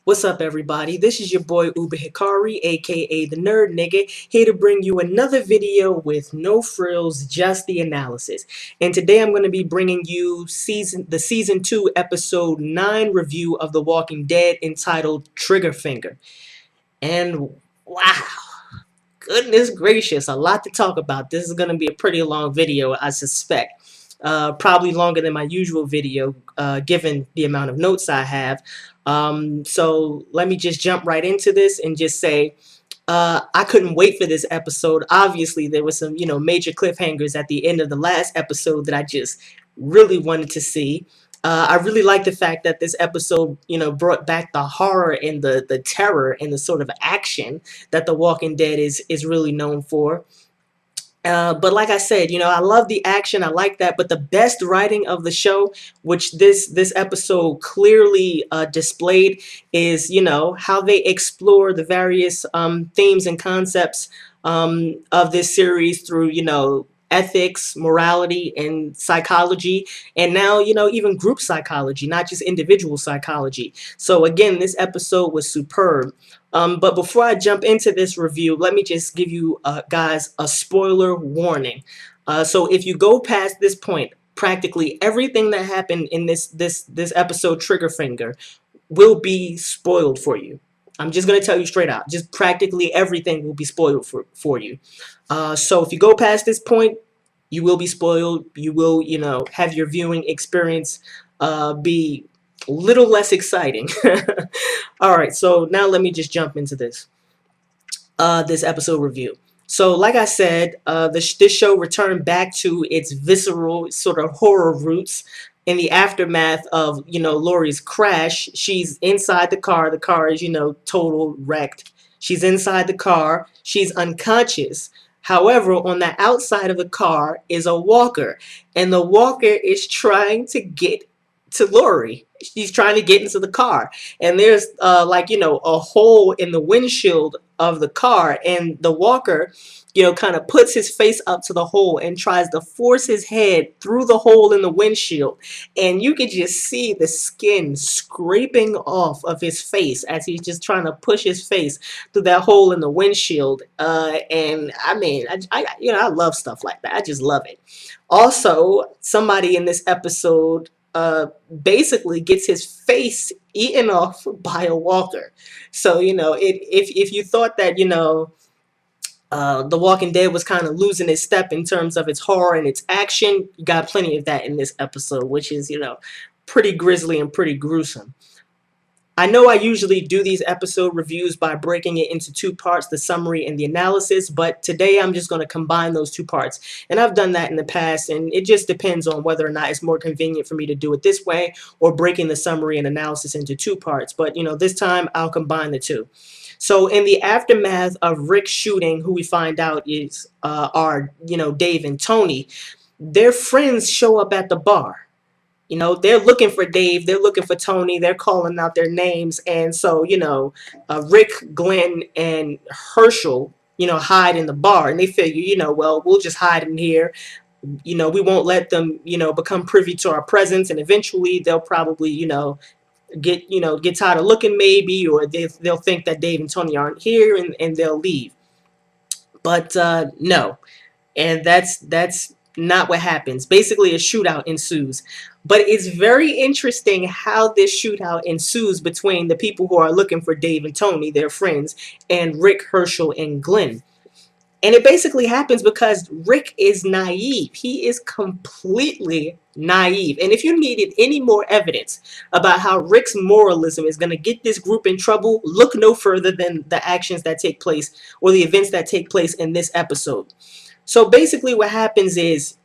What's up, everybody? This is your boy Uber Hikari, aka the Nerd Nigga, here to bring you another video with no frills, just the analysis. And today I'm going to be bringing you the season 2, episode 9 review of The Walking Dead entitled Triggerfinger. And wow, goodness gracious, a lot to talk about. This is going to be a pretty long video, I suspect. Probably longer than my usual video, given the amount of notes I have. So let me just jump right into this and just say I couldn't wait for this episode. Obviously, there were some, major cliffhangers at the end of the last episode that I just really wanted to see. I really like the fact that this episode, brought back the horror and the terror and the sort of action that The Walking Dead is really known for. But like I said, I love the action. I like that. But the best writing of the show, which this episode clearly displayed, is how they explore the various themes and concepts of this series through ethics, morality, and psychology, and now even group psychology, not just individual psychology. So again, this episode was superb. But before I jump into this review, let me just give you guys a spoiler warning. So if you go past this point, practically everything that happened in this episode, Triggerfinger, will be spoiled for you. I'm just gonna tell you straight out. Just practically everything will be spoiled for you. So if you go past this point, you will be spoiled. You will, have your viewing experience be a little less exciting. All right, so now let me just jump into this episode review. So, like I said, this show returned back to its visceral sort of horror roots in the aftermath of Lori's crash. She's inside the car. The car is total wrecked. She's inside the car. She's unconscious. However, on the outside of the car is a walker, and the walker is trying to get to Lori. She's trying to get into the car, and there's a hole in the windshield of the car, and the walker kind of puts his face up to the hole and tries to force his head through the hole in the windshield, and you can just see the skin scraping off of his face as he's just trying to push his face through that hole in the windshield. And I mean, I love stuff like that. I just love it. Also, somebody in this episode basically gets his face eaten off by a walker. So if you thought that The Walking Dead was kind of losing its step in terms of its horror and its action, you got plenty of that in this episode, which is pretty grisly and pretty gruesome. I know I usually do these episode reviews by breaking it into two parts, the summary and the analysis, but today I'm just going to combine those two parts. And I've done that in the past, and it just depends on whether or not it's more convenient for me to do it this way or breaking the summary and analysis into two parts. But, this time I'll combine the two. So in the aftermath of Rick's shooting, who we find out is are, Dave and Tony, their friends show up at the bar. They're looking for Dave, they're looking for Tony, they're calling out their names. And so, Rick, Glenn, and Herschel, hide in the bar. And they figure, well, we'll just hide in here. We won't let them, become privy to our presence. And eventually they'll probably, get tired of looking maybe, or they'll think that Dave and Tony aren't here, and they'll leave. But no. And that's not what happens. Basically, a shootout ensues. But it's very interesting how this shootout ensues between the people who are looking for Dave and Tony, their friends, and Rick, Herschel, and Glenn. And it basically happens because Rick is naive. He is completely naive. And if you needed any more evidence about how Rick's moralism is going to get this group in trouble, look no further than the actions that take place, or the events that take place in this episode. So basically what happens is,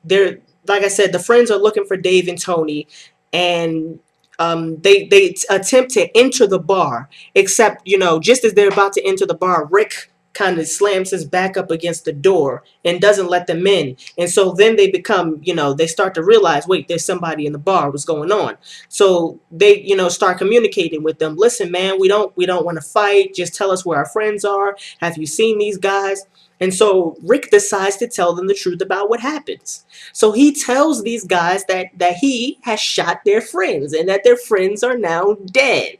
like I said, the friends are looking for Dave and Tony, and they attempt to enter the bar, except just as they're about to enter the bar, Rick kind of slams his back up against the door and doesn't let them in. And so then they become, they start to realize, wait, there's somebody in the bar. What's going on? So they, start communicating with them. Listen, man, we don't want to fight. Just tell us where our friends are. Have you seen these guys? And so Rick decides to tell them the truth about what happens. So he tells these guys that he has shot their friends and that their friends are now dead.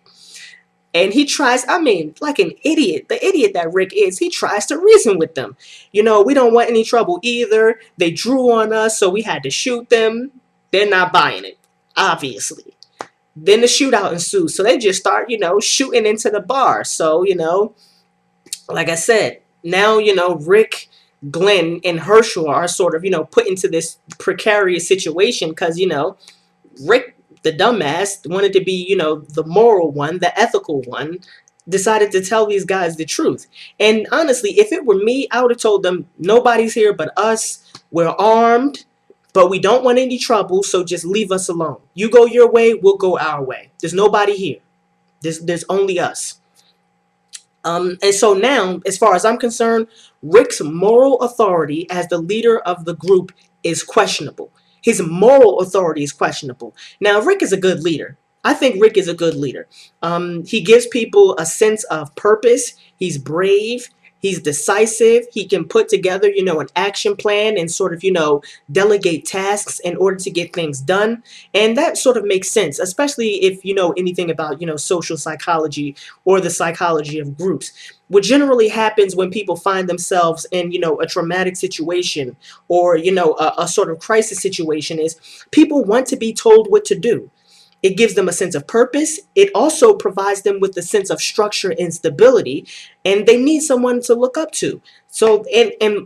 And he tries, I mean, like an idiot, the idiot that Rick is, he tries to reason with them. We don't want any trouble either. They drew on us, so we had to shoot them. They're not buying it, obviously. Then the shootout ensues. So they just start, shooting into the bar. So, like I said, now, Rick, Glenn, and Herschel are sort of, put into this precarious situation because, Rick, the dumbass, wanted to be, the moral one, the ethical one, decided to tell these guys the truth. And honestly, if it were me, I would have told them, nobody's here but us. We're armed, but we don't want any trouble, so just leave us alone. You go your way, we'll go our way. There's nobody here. There's only us. And so now, as far as I'm concerned, Rick's moral authority as the leader of the group is questionable. His moral authority is questionable. Now, Rick is a good leader. I think Rick is a good leader. He gives people a sense of purpose. He's brave. He's decisive. He can put together, an action plan and sort of, delegate tasks in order to get things done. And that sort of makes sense, especially if you know anything about, social psychology or the psychology of groups. What generally happens when people find themselves in, a traumatic situation or, a sort of crisis situation is people want to be told what to do. It gives them a sense of purpose. It also provides them with a sense of structure and stability, and they need someone to look up to. So,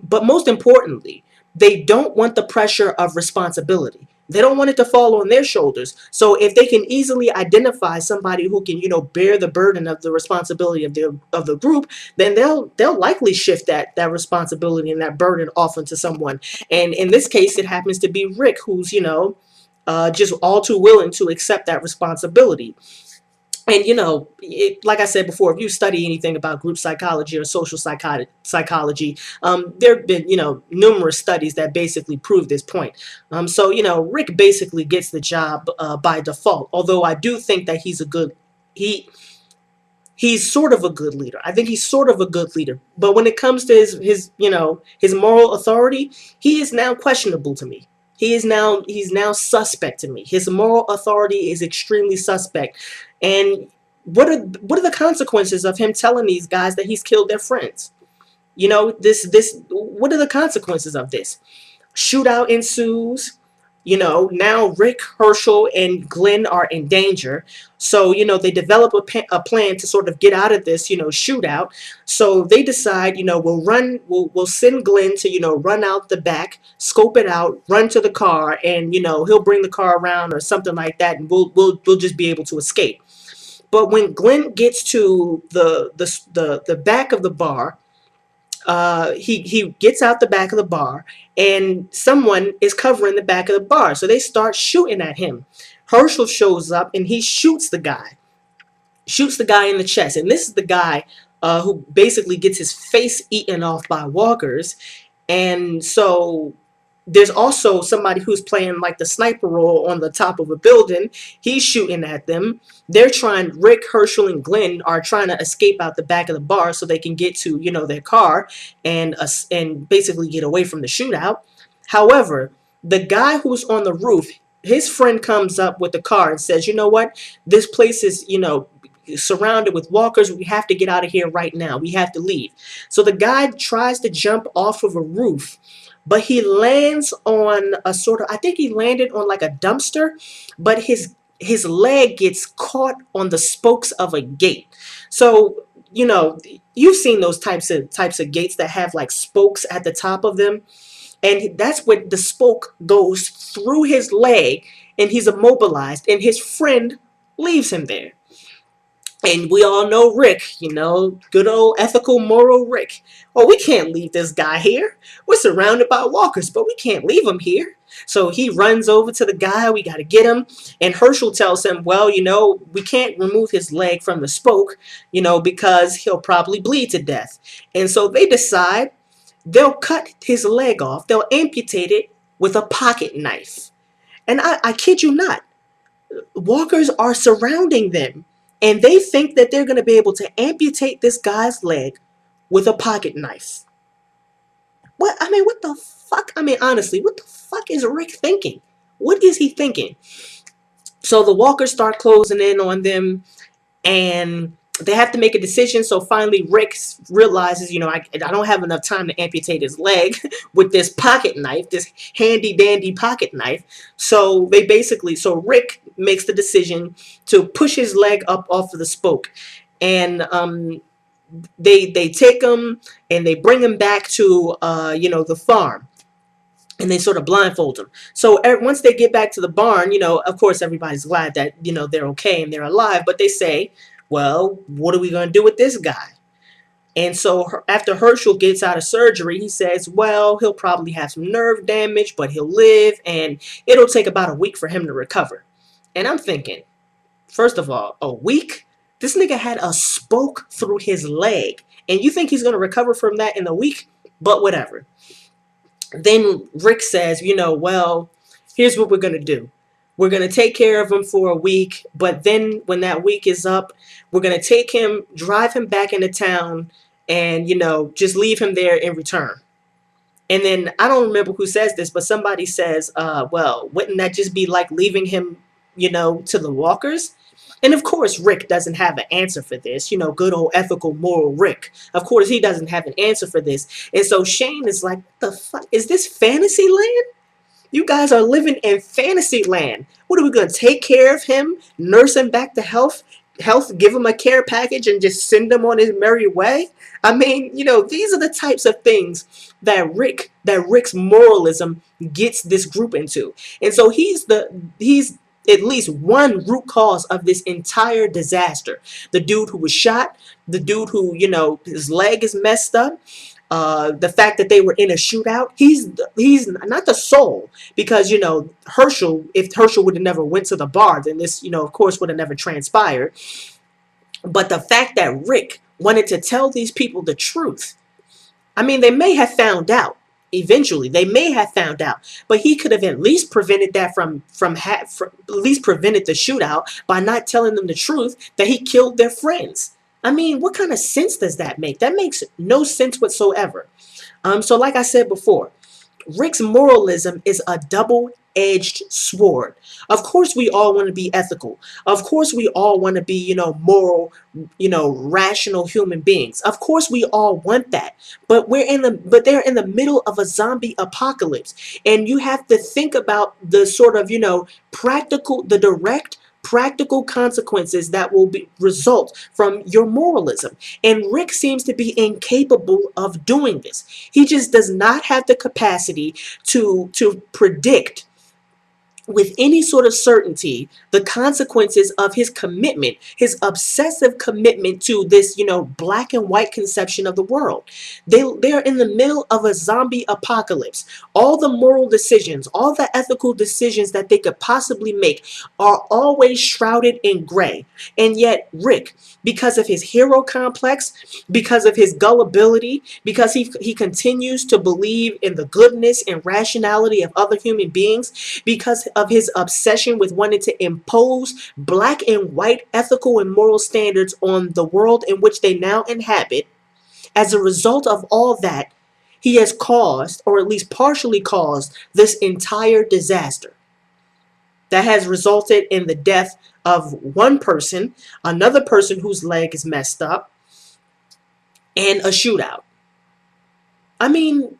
but most importantly, they don't want the pressure of responsibility. They don't want it to fall on their shoulders. So if they can easily identify somebody who can, bear the burden of the responsibility of the group, then they'll likely shift that responsibility and that burden off onto someone. And in this case, it happens to be Rick, who's, just all too willing to accept that responsibility. And like I said before, if you study anything about group psychology or social psychology, there have been numerous studies that basically prove this point. So Rick basically gets the job by default. Although I do think that he he's sort of a good leader. I think he's sort of a good leader. But when it comes to his moral authority, he is now questionable to me. He's now suspect to me. His moral authority is extremely suspect. And what are the consequences of him telling these guys that he's killed their friends? This what are the consequences of this? Shootout ensues. Now Rick, Herschel, and Glenn are in danger. So, they develop a plan to sort of get out of this, shootout. So they decide, we'll send Glenn to, run out the back, scope it out, run to the car, and, he'll bring the car around or something like that, and we'll just be able to escape. But when Glenn gets to the back of the bar, he gets out the back of the bar, and someone is covering the back of the bar, so they start shooting at him. Herschel shows up and he shoots the guy in the chest, and this is the guy who basically gets his face eaten off by walkers. And so there's also somebody who's playing like the sniper role on the top of a building. He's shooting at them. Rick, Herschel, and Glenn are trying to escape out the back of the bar so they can get to, their car and basically get away from the shootout. However, the guy who's on the roof, his friend comes up with the car and says, you know what? This place is, surrounded with walkers. We have to get out of here right now. We have to leave. So the guy tries to jump off of a roof, but he lands on I think he landed on like a dumpster, but his leg gets caught on the spokes of a gate. So, you've seen those types of gates that have like spokes at the top of them, and that's when the spoke goes through his leg and he's immobilized, and his friend leaves him there. And we all know Rick, good old ethical, moral Rick. Oh, we can't leave this guy here. We're surrounded by walkers, but we can't leave him here. So he runs over to the guy. We got to get him. And Herschel tells him, well, we can't remove his leg from the spoke, because he'll probably bleed to death. And so they decide they'll cut his leg off. They'll amputate it with a pocket knife. And I kid you not, walkers are surrounding them, and they think that they're going to be able to amputate this guy's leg with a pocket knife. What the fuck? Honestly, what the fuck is Rick thinking? What is he thinking? So the walkers start closing in on them, and they have to make a decision. So finally Rick realizes, I don't have enough time to amputate his leg with this pocket knife, this handy dandy pocket knife. So Rick makes the decision to push his leg up off of the spoke. And they take him and they bring him back to the farm, and they sort of blindfold him. So once they get back to the barn, of course everybody's glad that they're okay and they're alive, but they say, well, what are we going to do with this guy? And so after Herschel gets out of surgery, he says, well, he'll probably have some nerve damage, but he'll live, and it'll take about a week for him to recover. And I'm thinking, first of all, a week? This nigga had a spoke through his leg, and you think he's going to recover from that in a week? But whatever. Then Rick says, well, here's what we're going to do. We're going to take care of him for a week, but then when that week is up, we're going to take him, drive him back into town, and, just leave him there in return. And then I don't remember who says this, but somebody says, well, wouldn't that just be like leaving him, to the walkers? And of course, Rick doesn't have an answer for this. Good old ethical, moral Rick. Of course, he doesn't have an answer for this. And so Shane is like, the fuck? Is this fantasy land? You guys are living in fantasy land. What are we going to take care of him, nurse him back to health, give him a care package, and just send him on his merry way? I mean, these are the types of things that Rick's moralism gets this group into. And so he's at least one root cause of this entire disaster. The dude who was shot, the dude who, his leg is messed up, the fact that they were in a shootout. He's not the soul, because if Herschel would have never went to the bar, then this of course would have never transpired. But the fact that Rick wanted to tell these people the truth, I mean, they may have found out eventually. They may have found out, but he could have at least prevented that from at least prevented the shootout by not telling them the truth that he killed their friends. I mean, what kind of sense does that make? That makes no sense whatsoever. So like I said before, Rick's moralism is a double-edged sword. Of course, we all want to be ethical. Of course, we all want to be, moral, rational human beings. Of course, we all want that. But they're in the middle of a zombie apocalypse, and you have to think about the sort of, the direct practical consequences that will result from your moralism. And Rick seems to be incapable of doing this. He just does not have the capacity to predict with any sort of certainty the consequences of his commitment, his obsessive commitment to this, black and white conception of the world. They're in the middle of a zombie apocalypse. All the moral decisions, all the ethical decisions that they could possibly make are always shrouded in gray. And yet Rick, because of his hero complex, because of his gullibility, because he continues to believe in the goodness and rationality of other human beings, because of his obsession with wanting to impose black and white ethical and moral standards on the world in which they now inhabit, as a result of all that, he has caused, or at least partially caused, this entire disaster that has resulted in the death of one person, another person whose leg is messed up, and a shootout. I mean,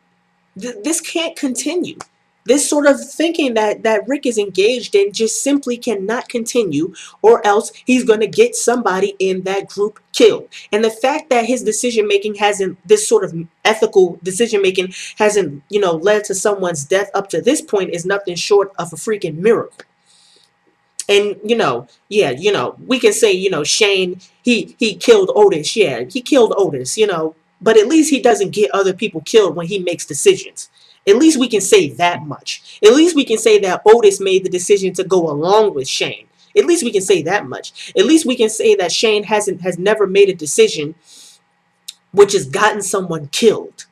this can't continue. This sort of thinking that Rick is engaged in just simply cannot continue, or else he's going to get somebody in that group killed. And the fact that his decision making hasn't, this sort of ethical decision making hasn't, led to someone's death up to this point is nothing short of a freaking miracle. And we can say, Shane, he killed Otis. Yeah, he killed Otis, but at least he doesn't get other people killed when he makes decisions. At least we can say that much. At least we can say that Otis made the decision to go along with Shane. At least we can say that much. At least we can say that Shane has never made a decision which has gotten someone killed.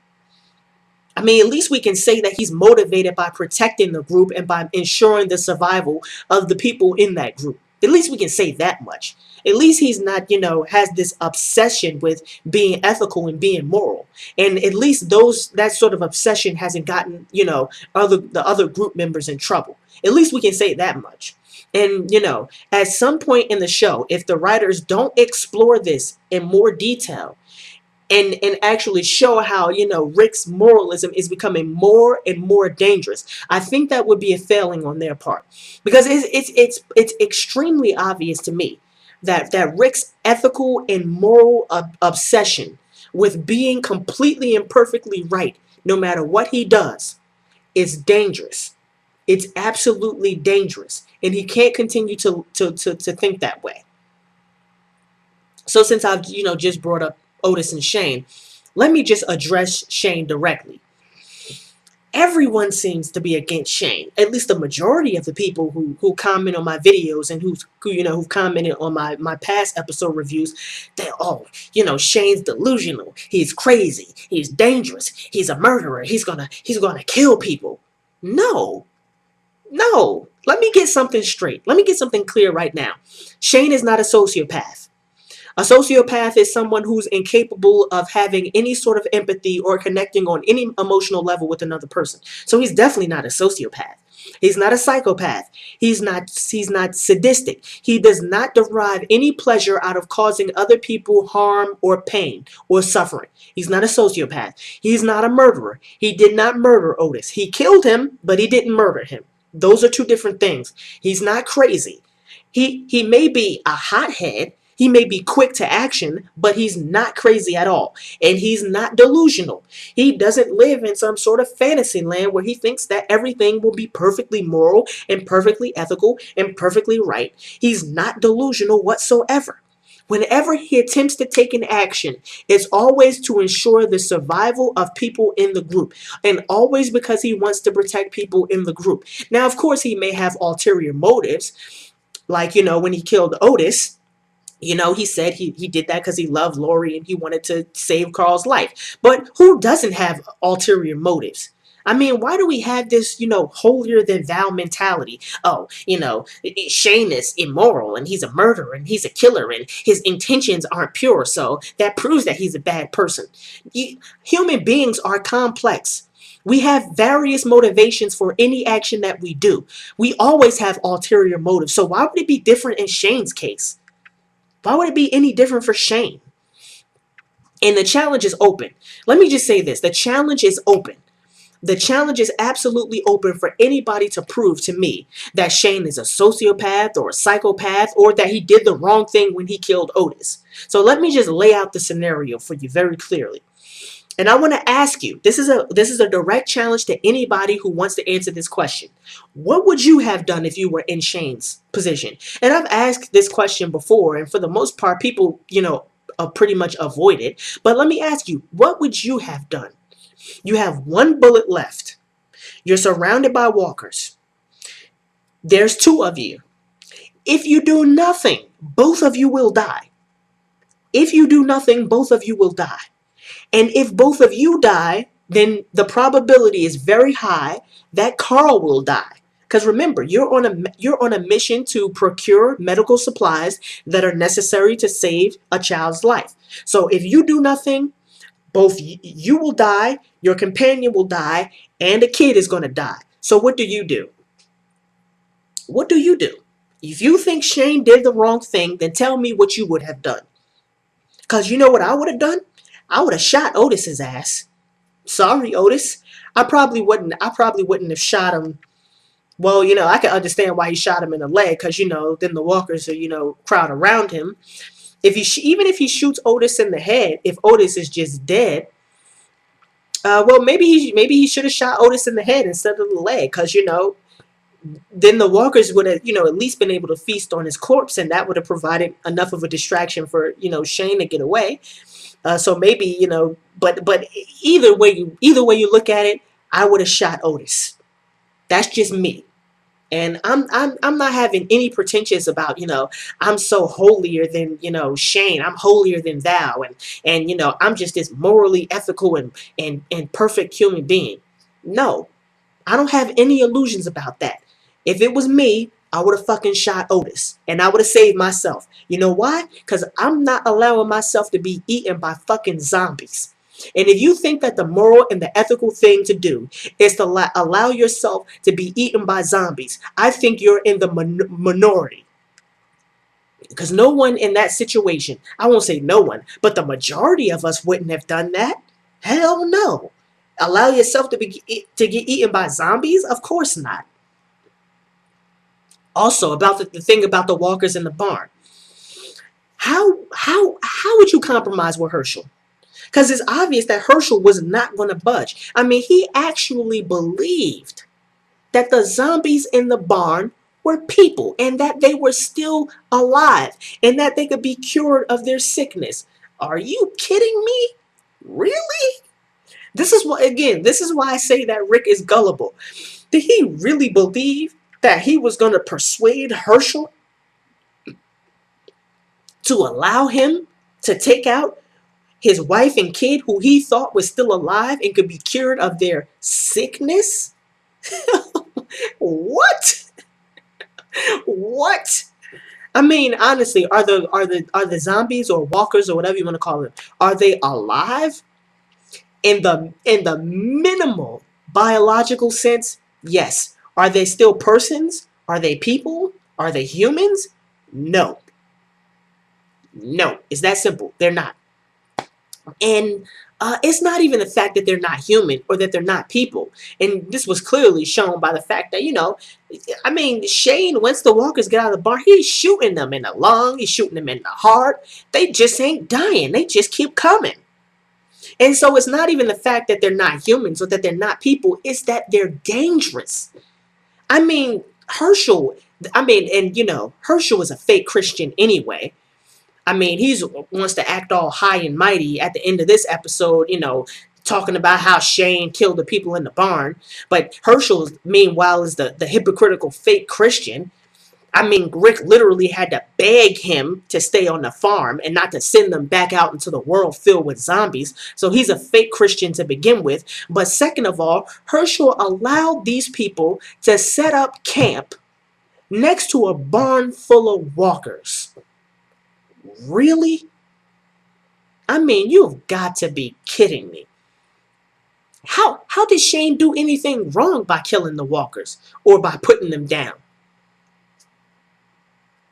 I mean, at least we can say that he's motivated by protecting the group and by ensuring the survival of the people in that group. At least we can say that much. At least he's not, has this obsession with being ethical and being moral. And at least that sort of obsession hasn't gotten, the other group members in trouble. At least we can say that much. And, at some point in the show, if the writers don't explore this in more detail, and actually show how, Rick's moralism is becoming more and more dangerous, I think that would be a failing on their part, because it's extremely obvious to me that Rick's ethical and moral obsession with being completely and perfectly right no matter what he does is dangerous. It's absolutely dangerous, and he can't continue to think that way. So since I've, just brought up Otis and Shane, let me just address Shane directly. Everyone seems to be against Shane. At least the majority of the people who comment on my videos and who've commented on my past episode reviews, they're Shane's delusional. He's crazy. He's dangerous. He's a murderer. He's gonna kill people. No. No. Let me get something straight. Let me get something clear right now. Shane is not a sociopath. A sociopath is someone who's incapable of having any sort of empathy or connecting on any emotional level with another person. So he's definitely not a sociopath. He's not a psychopath. He's not sadistic. He does not derive any pleasure out of causing other people harm or pain or suffering. He's not a sociopath. He's not a murderer. He did not murder Otis. He killed him, but he didn't murder him. Those are two different things. He's not crazy. He may be a hothead. He may be quick to action, but he's not crazy at all. And he's not delusional. He doesn't live in some sort of fantasy land where he thinks that everything will be perfectly moral and perfectly ethical and perfectly right. He's not delusional whatsoever. Whenever he attempts to take an action, it's always to ensure the survival of people in the group, and always because he wants to protect people in the group. Now, of course, he may have ulterior motives, like, when he killed Otis. He said he did that because he loved Lori and he wanted to save Carl's life. But who doesn't have ulterior motives? I mean, why do we have this, holier than thou mentality? Oh, Shane is immoral and he's a murderer and he's a killer and his intentions aren't pure. So that proves that he's a bad person. Human beings are complex. We have various motivations for any action that we do. We always have ulterior motives. So why would it be different in Shane's case? Why would it be any different for Shane? And the challenge is open. Let me just say this. The challenge is open. The challenge is absolutely open for anybody to prove to me that Shane is a sociopath or a psychopath, or that he did the wrong thing when he killed Otis. So let me just lay out the scenario for you very clearly. And I want to ask you, this is a direct challenge to anybody who wants to answer this question. What would you have done if you were in Shane's position? And I've asked this question before, and for the most part, people, pretty much avoid it. But let me ask you, what would you have done? You have one bullet left. You're surrounded by walkers. There's two of you. If you do nothing, both of you will die. If you do nothing, both of you will die. And if both of you die, then the probability is very high that Carl will die. Because remember, you're on a mission to procure medical supplies that are necessary to save a child's life. So if you do nothing, both you will die, your companion will die, and the kid is going to die. So what do you do? What do you do? If you think Shane did the wrong thing, then tell me what you would have done. Because you know what I would have done? I would have shot Otis's ass. Sorry, Otis. I probably wouldn't have shot him. Well, I can understand why he shot him in the leg, because, then the walkers are, crowd around him. Even if he shoots Otis in the head, if Otis is just dead, well, maybe he should have shot Otis in the head instead of the leg, because, then the walkers would have, at least been able to feast on his corpse, and that would have provided enough of a distraction for, Shane to get away. So maybe, but either way you look at it, I would have shot Otis. That's just me. And I'm not having any pretensions about, I'm so holier than, Shane. I'm holier than thou, and I'm just this morally ethical and perfect human being. No, I don't have any illusions about that. If it was me, I would have fucking shot Otis and I would have saved myself. You know why? Because I'm not allowing myself to be eaten by fucking zombies. And if you think that the moral and the ethical thing to do is to allow yourself to be eaten by zombies, I think you're in the minority. Because no one in that situation, I won't say no one, but the majority of us wouldn't have done that. Hell no. Allow yourself to get eaten by zombies? Of course not. Also, about the thing about the walkers in the barn. How would you compromise with Herschel? Because it's obvious that Herschel was not going to budge. I mean, he actually believed that the zombies in the barn were people and that they were still alive and that they could be cured of their sickness. Are you kidding me? Really? This is why I say that Rick is gullible. Did he really believe that he was going to persuade Herschel to allow him to take out his wife and kid who he thought was still alive and could be cured of their sickness? What? What? I mean, honestly, are the zombies or walkers or whatever you want to call them, are they alive in the minimal biological sense? Yes. Are they still persons? Are they people? Are they humans? No. No. It's that simple. They're not. And it's not even the fact that they're not human or that they're not people. And this was clearly shown by the fact that, I mean, Shane, once the walkers get out of the bar, he's shooting them in the lung, he's shooting them in the heart. They just ain't dying. They just keep coming. And so it's not even the fact that they're not humans or that they're not people, it's that they're dangerous. I mean, Herschel, Herschel is a fake Christian anyway. I mean, he wants to act all high and mighty at the end of this episode, talking about how Shane killed the people in the barn. But Herschel, meanwhile, is the hypocritical fake Christian. I mean, Rick literally had to beg him to stay on the farm and not to send them back out into the world filled with zombies. So he's a fake Christian to begin with. But second of all, Herschel allowed these people to set up camp next to a barn full of walkers. Really? I mean, you've got to be kidding me. How did Shane do anything wrong by killing the walkers or by putting them down?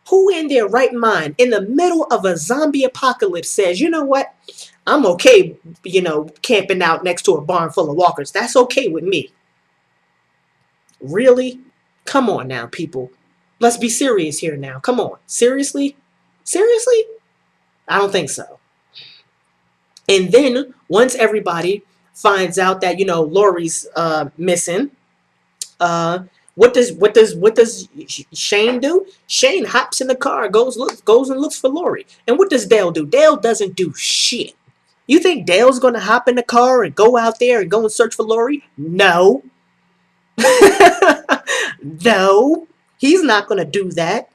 Who in their right mind in the middle of a zombie apocalypse says, you know what? I'm okay, camping out next to a barn full of walkers. That's okay with me. Really? Come on now, people. Let's be serious here now. Come on. Seriously? Seriously? I don't think so. And then once everybody finds out that Lori's missing, uh, what does Shane do? Shane hops in the car, goes and looks for Lori. And what does Dale do? Dale doesn't do shit. You think Dale's gonna hop in the car and go out there and go and search for Lori? No. No. He's not gonna do that.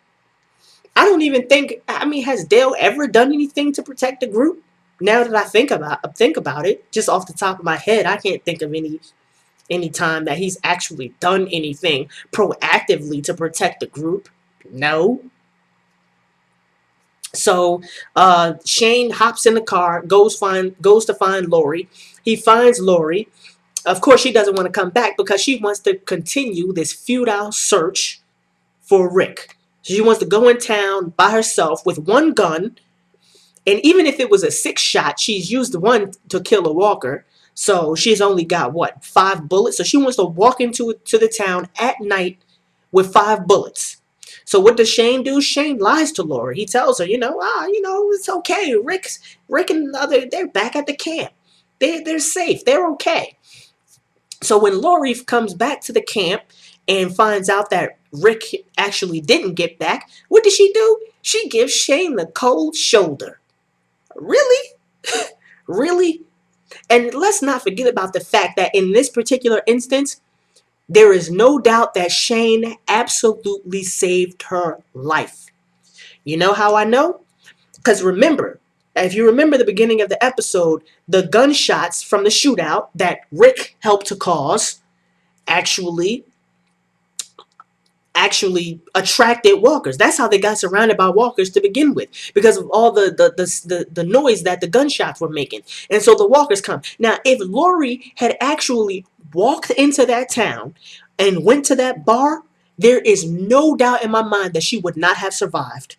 I don't even think. I mean, has Dale ever done anything to protect the group? Now that I think about it, just off the top of my head, I can't think of any time that he's actually done anything proactively to protect the group. No. So Shane hops in the car, goes to find Lori. He finds Lori. Of course, she doesn't want to come back because she wants to continue this futile search for Rick. She wants to go in town by herself with one gun. And even if it was a 6-shot, she's used one to kill a walker. So she's only got, what, 5 bullets? So she wants to walk into the town at night with 5 bullets. So what does Shane do? Shane lies to Laura. He tells her, it's okay. Rick and the other, they're back at the camp. They're safe. They're okay. So when Lori comes back to the camp and finds out that Rick actually didn't get back, what does she do? She gives Shane the cold shoulder. Really? Really? And let's not forget about the fact that in this particular instance, there is no doubt that Shane absolutely saved her life. You know how I know? Because remember, if you remember the beginning of the episode, the gunshots from the shootout that Rick helped to cause actually actually attracted walkers. That's how they got surrounded by walkers to begin with, because of all the noise that the gunshots were making. And so the walkers come. Now, if Lori had actually walked into that town and went to that bar, there is no doubt in my mind that she would not have survived.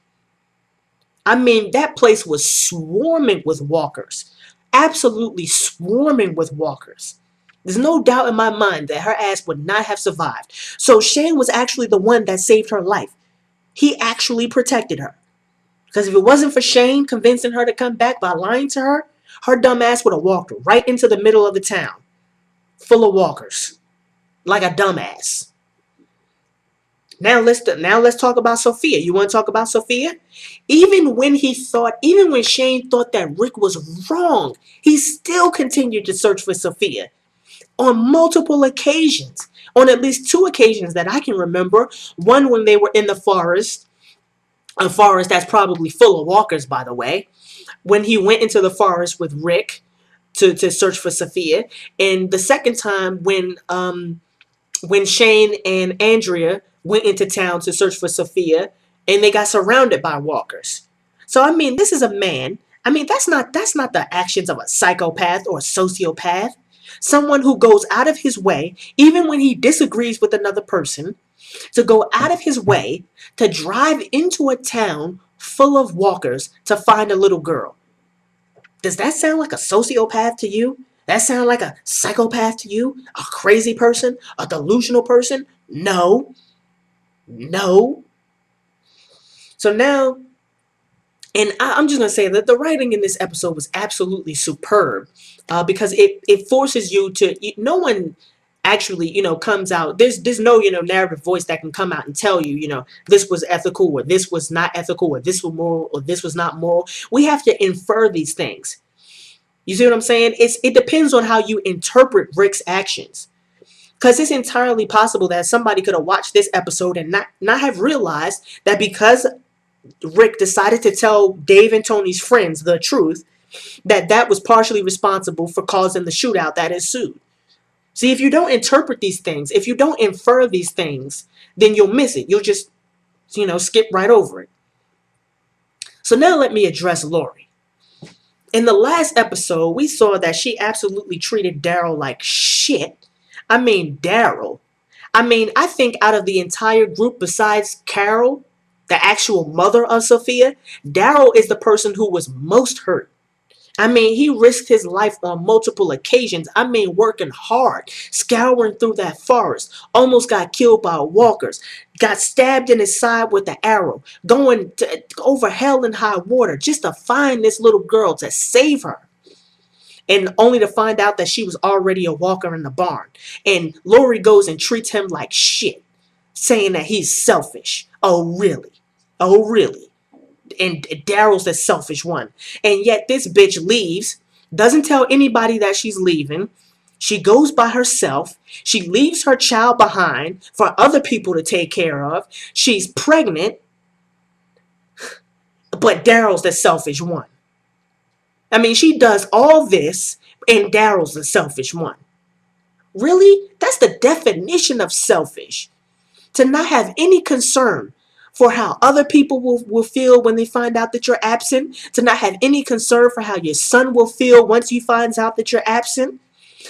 I mean, that place was swarming with walkers. Absolutely swarming with walkers. There's no doubt in my mind that her ass would not have survived. So Shane was actually the one that saved her life. He actually protected her. Because if it wasn't for Shane convincing her to come back by lying to her, her dumb ass would have walked right into the middle of the town, full of walkers, like a dumbass. Now let's talk about Sophia. You want to talk about Sophia? Even when Shane thought that Rick was wrong, he still continued to search for Sophia on multiple occasions. On at least two occasions that I can remember. One when they were in the forest, a forest that's probably full of walkers, by the way. When he went into the forest with Rick to search for Sophia, and the second time when Shane and Andrea went into town to search for Sophia and they got surrounded by walkers. So I mean, this is a man. I mean, that's not the actions of a psychopath or a sociopath. Someone who goes out of his way, even when he disagrees with another person, to go out of his way to drive into a town full of walkers to find a little girl. Does that sound like a sociopath to you? That sound like a psychopath to you? A crazy person? A delusional person? No. No. So now, and I'm just going to say that the writing in this episode was absolutely superb, because it forces you to, no one actually, comes out. There's no, narrative voice that can come out and tell you, this was ethical or this was not ethical or this was moral or this was not moral. We have to infer these things. You see what I'm saying? It depends on how you interpret Rick's actions. Because it's entirely possible that somebody could have watched this episode and not have realized that because Rick decided to tell Dave and Tony's friends the truth, that was partially responsible for causing the shootout that ensued. See, if you don't interpret these things, if you don't infer these things, then you'll miss it. You'll just, skip right over it. So now let me address Lori. In the last episode, we saw that she absolutely treated Daryl like shit. I mean, Daryl. I think out of the entire group besides Carol, the actual mother of Sophia, Daryl is the person who was most hurt. He risked his life on multiple occasions. Working hard, scouring through that forest, almost got killed by walkers, got stabbed in his side with the arrow, going over hell and high water just to find this little girl to save her. And only to find out that she was already a walker in the barn. And Lori goes and treats him like shit, saying that he's selfish. Oh, really? Oh, really? And Daryl's the selfish one. And yet this bitch leaves, doesn't tell anybody that she's leaving. She goes by herself. She leaves her child behind for other people to take care of. She's pregnant. But Daryl's the selfish one. She does all this and Daryl's the selfish one. Really? That's the definition of selfish. To not have any concern for how other people will feel when they find out that you're absent. To not have any concern for how your son will feel once he finds out that you're absent.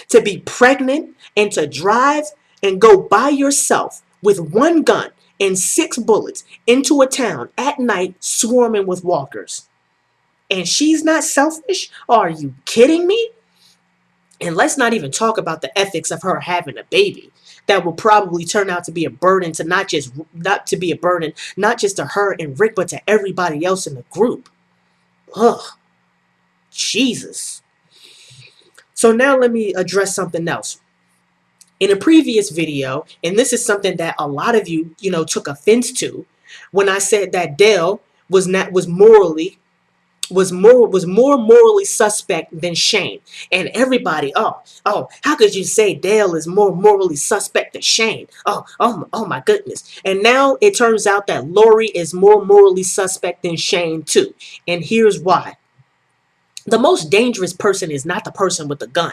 To be pregnant and to drive and go by yourself with one gun and 6 bullets into a town at night swarming with walkers. And she's not selfish? Are you kidding me? And let's not even talk about the ethics of her having a baby that will probably turn out to be a burden to not just to her and Rick, but to everybody else in the group. Ugh. Jesus. So now let me address something else. In a previous video, and this is something that a lot of you, took offense to, when I said that Dale was more morally suspect than Shane. And everybody, oh, how could you say Dale is more morally suspect than Shane? Oh my goodness. And now it turns out that Lori is more morally suspect than Shane too. And here's why. The most dangerous person is not the person with the gun.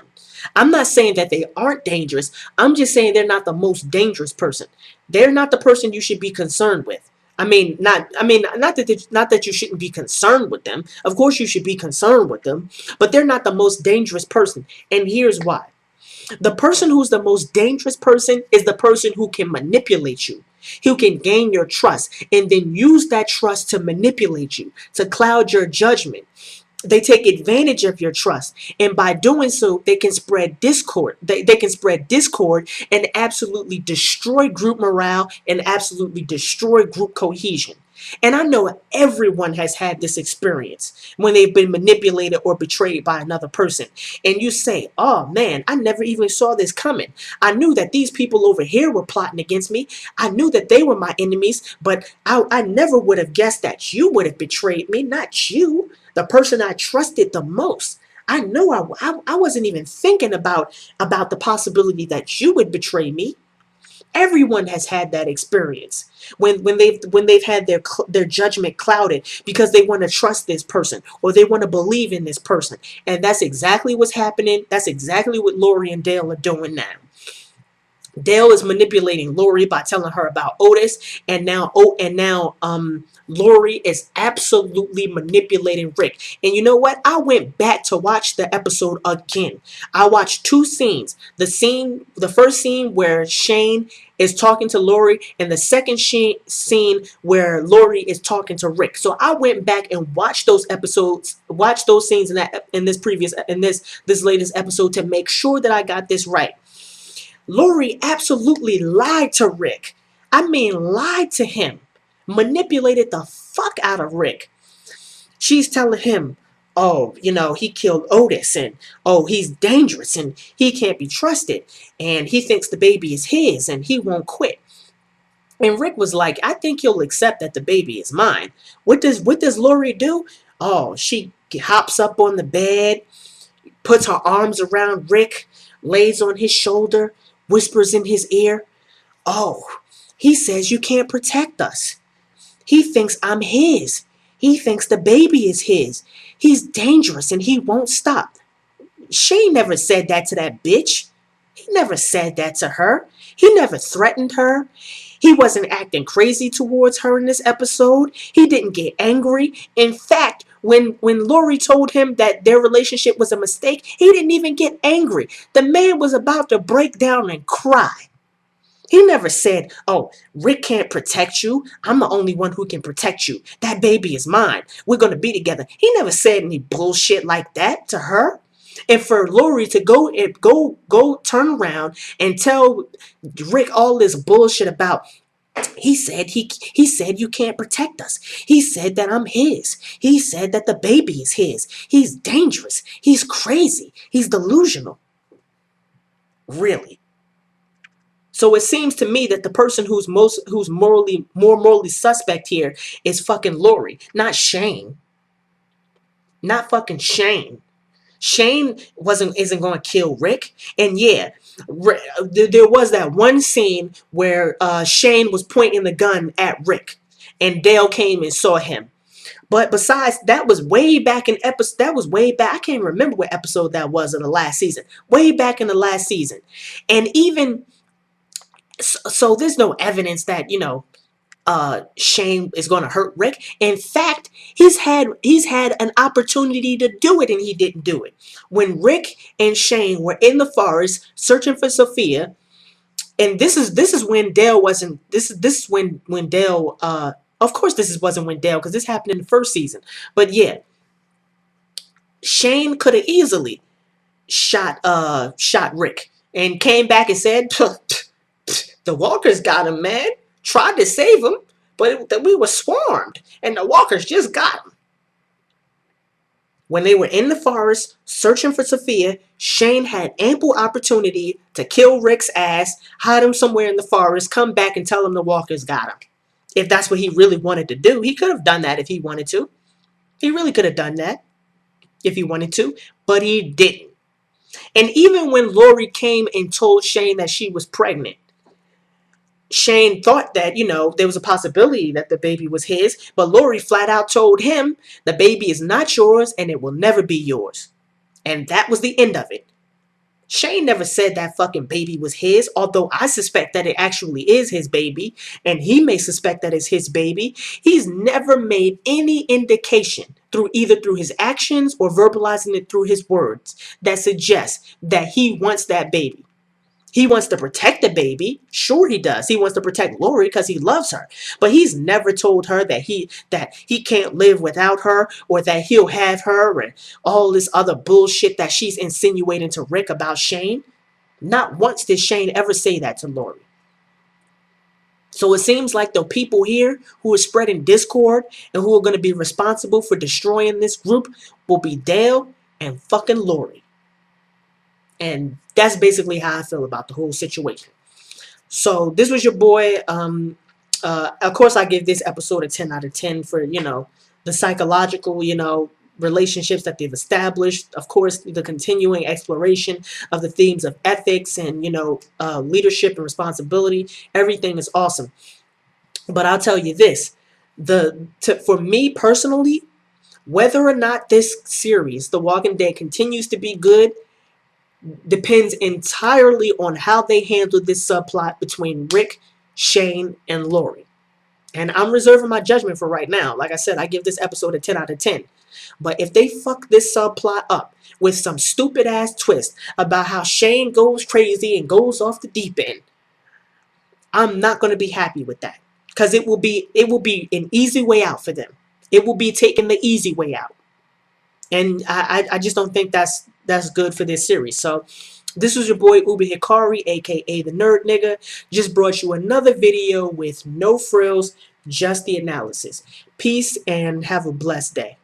I'm not saying that they aren't dangerous. I'm just saying they're not the most dangerous person. They're not the person you should be concerned with. Not that you shouldn't be concerned with them. Of course you should be concerned with them, but they're not the most dangerous person. And here's why. The person who's the most dangerous person is the person who can manipulate you, who can gain your trust and then use that trust to manipulate you, to cloud your judgment. They take advantage of your trust, and by doing so they can spread discord. They can spread discord and absolutely destroy group morale and absolutely destroy group cohesion. And I know everyone has had this experience when they've been manipulated or betrayed by another person. And you say, oh man, I never even saw this coming. I knew that these people over here were plotting against me. I knew that they were my enemies, but I never would have guessed that you would have betrayed me, not you, the person I trusted the most. I know I wasn't even thinking about the possibility that you would betray me. Everyone has had that experience when they've had their judgment clouded because they want to trust this person or they want to believe in this person, and that's exactly what's happening. That's exactly what Lori and Dale are doing now. Dale is manipulating Lori by telling her about Otis, and now Lori is absolutely manipulating Rick. And you know what? I went back to watch the episode again. I watched two scenes. The first scene where Shane is talking to Lori, and the second scene where Lori is talking to Rick. So I went back and watched those episodes, watched those scenes in this latest episode to make sure that I got this right. Lori absolutely lied to Rick. I mean, lied to him. Manipulated the fuck out of Rick. She's telling him, oh, he killed Otis, and oh, he's dangerous and he can't be trusted, and he thinks the baby is his and he won't quit. And Rick was like, I think you'll accept that the baby is mine. What does Lori do? Oh, she hops up on the bed, puts her arms around Rick, lays on his shoulder, whispers in his ear, oh, he says you can't protect us. He thinks I'm his. He thinks the baby is his. He's dangerous and he won't stop. Shane never said that to that bitch. He never said that to her. He never threatened her. He wasn't acting crazy towards her in this episode. He didn't get angry. In fact, when Lori told him that their relationship was a mistake, he didn't even get angry. The man was about to break down and cry. He never said, oh, Rick can't protect you. I'm the only one who can protect you. That baby is mine. We're going to be together. He never said any bullshit like that to her. And for Lori to go turn around and tell Rick all this bullshit about, he said you can't protect us. He said that I'm his. He said that the baby is his. He's dangerous. He's crazy. He's delusional. Really? So it seems to me that the person who's more morally suspect here is fucking Lori, not Shane. Not fucking Shane. Shane isn't going to kill Rick. And yeah, there was that one scene where Shane was pointing the gun at Rick, and Dale came and saw him. But besides, that was way back in episode. That was way back. I can't remember what episode that was of the last season. Way back in the last season, and even so, there's no evidence that Shane is going to hurt Rick. In fact, he's had an opportunity to do it and he didn't do it. When Rick and Shane were in the forest searching for Sophia, and this is when Dale wasn't. This is when Dale. Of course, wasn't when Dale, because this happened in the first season. But yeah, Shane could have easily shot Rick and came back and said, the walkers got him, man. Tried to save him, but we were swarmed, and the walkers just got him. When they were in the forest searching for Sophia, Shane had ample opportunity to kill Rick's ass, hide him somewhere in the forest, come back and tell him the walkers got him. If that's what he really wanted to do, he could have done that if he wanted to. He really could have done that if he wanted to, but he didn't. And even when Lori came and told Shane that she was pregnant, Shane thought that, there was a possibility that the baby was his, but Lori flat out told him the baby is not yours and it will never be yours. And that was the end of it. Shane never said that fucking baby was his, although I suspect that it actually is his baby, and he may suspect that it's his baby. He's never made any indication through either through his actions or verbalizing it through his words that suggests that he wants that baby. He wants to protect the baby. Sure he does. He wants to protect Lori because he loves her. But he's never told her that he can't live without her or that he'll have her and all this other bullshit that she's insinuating to Rick about Shane. Not once did Shane ever say that to Lori. So it seems like the people here who are spreading discord and who are going to be responsible for destroying this group will be Dale and fucking Lori. And that's basically how I feel about the whole situation. So this was your boy. Of course, I give this episode a 10 out of 10 for, the psychological, relationships that they've established. Of course, the continuing exploration of the themes of ethics and, leadership and responsibility. Everything is awesome. But I'll tell you this, for me personally, whether or not this series, The Walking Dead, continues to be good depends entirely on how they handle this subplot between Rick, Shane, and Lori. And I'm reserving my judgment for right now. Like I said, I give this episode a 10 out of 10. But if they fuck this subplot up with some stupid ass twist about how Shane goes crazy and goes off the deep end, I'm not going to be happy with that. Because it will be an easy way out for them. It will be taking the easy way out. And I just don't think that's good for this series. So this was your boy Uber Hikari, aka the Nerd Nigga. Just brought you another video with no frills, just the analysis. Peace and have a blessed day.